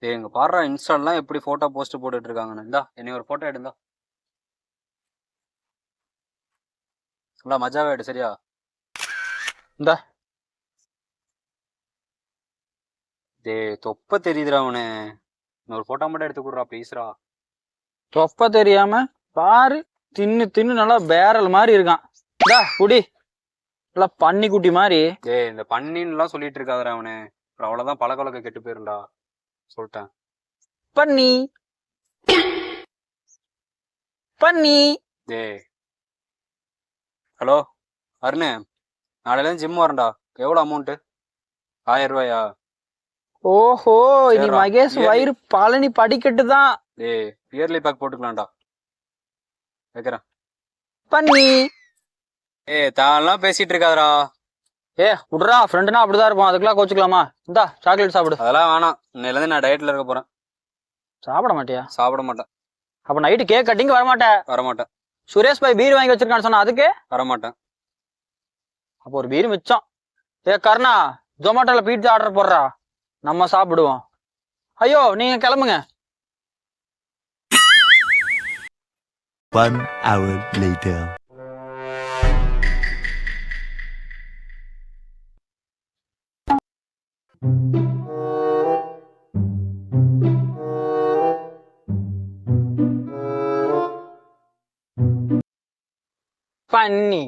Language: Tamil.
டேய் இங்க பாருடா இன்ஸ்டால்லாம் எப்படி போட்டோ போஸ்ட் போட்டுட்டு இருக்காங்கன்னு. இந்தா என்னை ஒரு போட்டோ எடுந்தா நல்லா மஜாவே எடு சரியா. இந்த டேய் தொப்ப தெரியுதுடா அவனு. இன்னொரு போட்டோ மட்டும் எடுத்து கொடுறா ப்ளீஸ்ரா. தொப்ப தெரியாம பாரு, தின்னு தின்னு நல்லா பேரல் மாதிரி இருக்கான். இந்தா குடி, நல்லா பன்னி குட்டி மாதிரி. டேய் இந்த பண்ணின்னுலாம் சொல்லிட்டு இருக்காதடா அவனு. அப்புறம் அவ்வளவுதான் பழக்கவழக்கம் கெட்டு போயிருண்டா. சொல்லிட்டேன். பன்னி பன்னி. டேய் ஹலோ அருணு, நாளையிலேருந்து ஜிம் வரேன்டா. எவ்வளோ அமௌண்ட்டு? 1000 ரூபாயா? ஓஹோ, இனி சரிடா. மகேஷ் வயிறு பழனி படிக்கட்டு தான். டேய் இயர்லி பேக் போட்டுக்கலாம்டா. வைக்கிறேன். பன்னி. ஏய் தான்லாம் பேசிட்டு இருக்காதடா. விட்றா, ஃப்ரெண்டுனா அப்படிதான் இருப்போம், அதுக்கெல்லாம் கோச்சுக்கலாமா? இந்தா சாக்லேட் சாப்பிடு. அதெல்லாம் வேணாம். இன்னையிலேருந்து நான் டயட்ல இருக்க போறேன். சாப்பிட மாட்டியா? சாப்பிட மாட்டேன். அப்ப நைட்டு கேக் கட்டிங்க வரமாட்டேன். வரமாட்டேன். சுரேஷ் பாய் பீர் வாங்கி வச்சிருக்கான்னு சொன்னா அதுக்கு வரமாட்டேன். அப்போ ஒரு பீர் மிச்சம். கருணா, ஜொமேட்டோல பீட்சா ஆர்டர் போடுறா, நம்ம சாப்பிடுவோம். ஐயோ நீங்க கிளம்புங்க. 1 hour later. பன்னி.